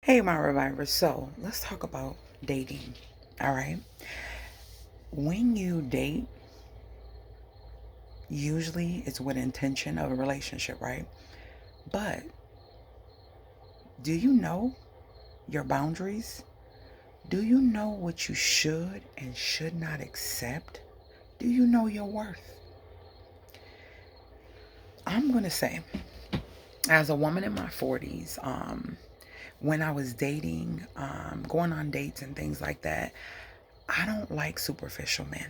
Hey, my revivers. So let's talk about dating. All right. When you date, usually it's with intention of a relationship, right? But do you know your boundaries? Do you know what you should and should not accept? Do you know your worth? I'm going to say, as a woman in my 40s, when I was dating, going on dates and things like that, I don't like superficial men.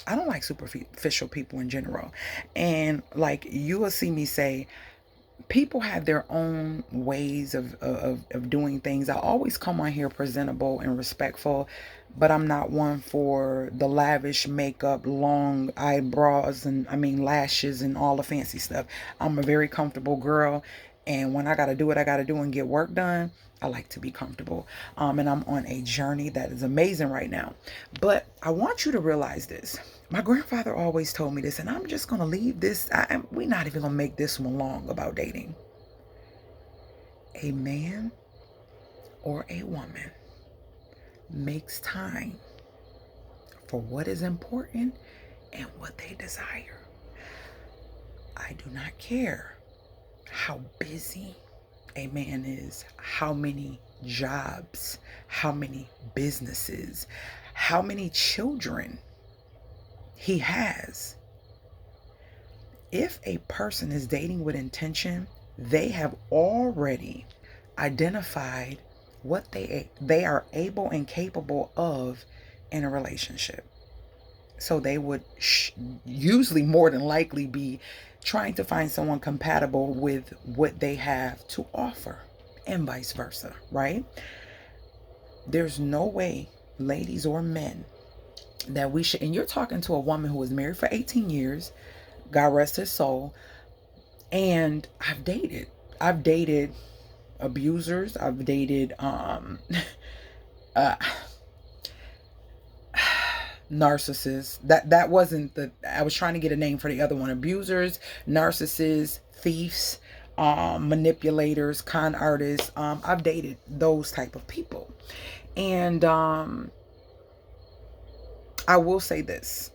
I don't like superficial people in general. And like you will see me say, people have their own ways of doing things. I always come on here presentable and respectful, but I'm not one for the lavish makeup, long eyebrows, and lashes and all the fancy stuff. I'm a very comfortable girl. And when I got to do what I got to do and get work done, I like to be comfortable. And I'm on a journey that is amazing right now. But I want you to realize this. My grandfather always told me this, and I'm just going to leave this. We're not even going to make this one long about dating. A man or a woman makes time for what is important and what they desire. I do not care how busy a man is, how many jobs, how many businesses, how many children he has. If a person is dating with intention, they have already identified what they are able and capable of in a relationship. So they would usually more than likely be trying to find someone compatible with what they have to offer, and vice versa, right? There's no way, ladies or men, that we should, and you're talking to a woman who was married for 18 years, God rest his soul, and I've dated abusers, I've dated uh narcissists. That wasn't the, I was trying to get a name for the other one. Abusers, narcissists, thieves, manipulators, con artists. I've dated those type of people. And I will say this.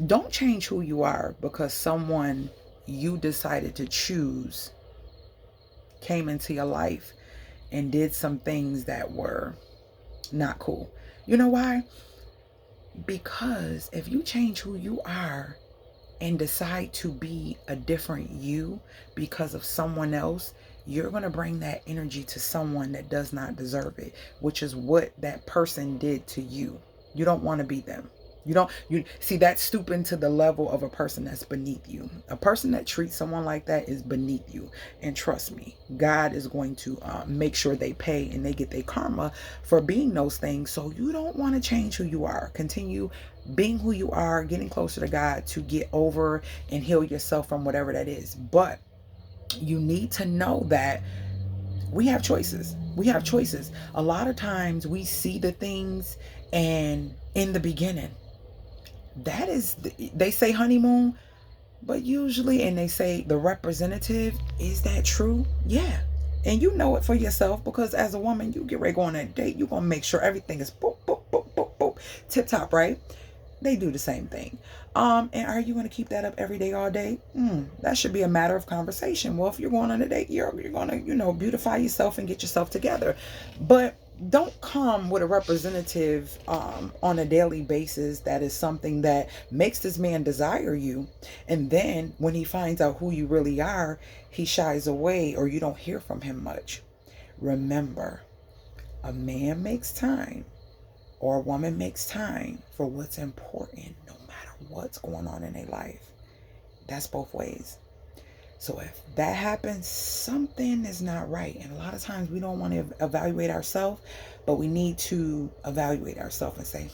Don't change who you are because someone you decided to choose came into your life and did some things that were not cool. You know why? Because if you change who you are and decide to be a different you because of someone else, you're going to bring that energy to someone that does not deserve it, which is what that person did to you. You don't want to be them. You see that stooping to the level of a person that's beneath you. A person that treats someone like that is beneath you. And trust me, God is going to make sure they pay and they get their karma for being those things. So you don't want to change who you are. Continue being who you are, getting closer to God to get over and heal yourself from whatever that is. But you need to know that we have choices. We have choices. A lot of times we see the things, and in the beginning, that is, they say honeymoon, but usually, and they say the representative, is that true? Yeah. And you know it for yourself because as a woman, you get ready to go on that date, you're going to make sure everything is boop, boop, boop, boop, boop, tip top, right? They do the same thing. And are you going to keep that up every day, all day? That should be a matter of conversation. Well, if you're going on a date, you're going to, beautify yourself and get yourself together. But don't come with a representative on a daily basis that is something that makes this man desire you. And then when he finds out who you really are, he shies away or you don't hear from him much. Remember, a man makes time or a woman makes time for what's important, no matter what's going on in their life. That's both ways. So if that happens, something is not right. And a lot of times we don't want to evaluate ourselves, but we need to evaluate ourselves and say,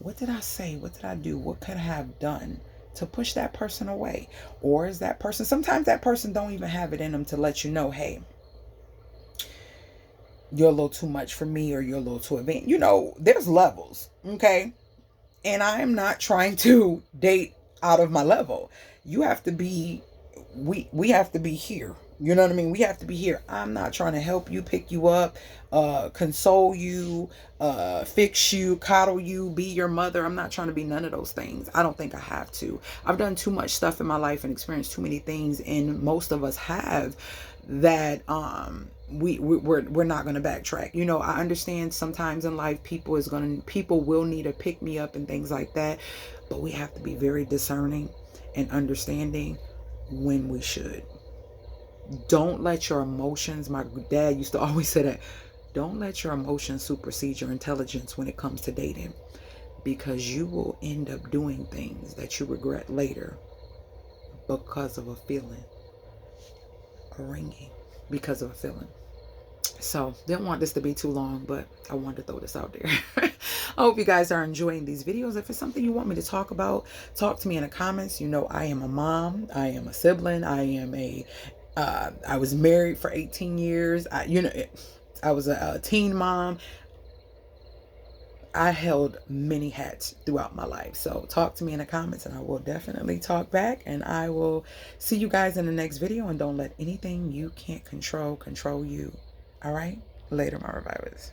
what did I say? What did I do? What could I have done to push that person away? Or is that person, sometimes that person don't even have it in them to let you know, hey, you're a little too much for me, or you're a little too advanced. There's levels, okay? And I am not trying to date out of my level. You have to be, we have to be here. You know what I mean? We have to be here. I'm not trying to help you, pick you up, console you, fix you, coddle you, be your mother. I'm not trying to be none of those things. I don't think I have to. I've done too much stuff in my life and experienced too many things, and most of us have, that we're not going to backtrack. You know, I understand sometimes in life people will need to pick me up and things like that, but we have to be very discerning and understanding when we should. Don't let your emotions, my dad used to always say that, don't let your emotions supersede your intelligence when it comes to dating, because you will end up doing things that you regret later because of a feeling, a ringing, because of a feeling. So didn't want this to be too long, but I wanted to throw this out there. I hope you guys are enjoying these videos. If it's something you want me to talk about, talk to me in the comments. You know, I am a mom, I am a sibling, I was married for 18 years. I was a teen mom. I held many hats throughout my life. So talk to me in the comments and I will definitely talk back, and I will see you guys in the next video. And don't let anything you can't control you. All right? Later, my revivers.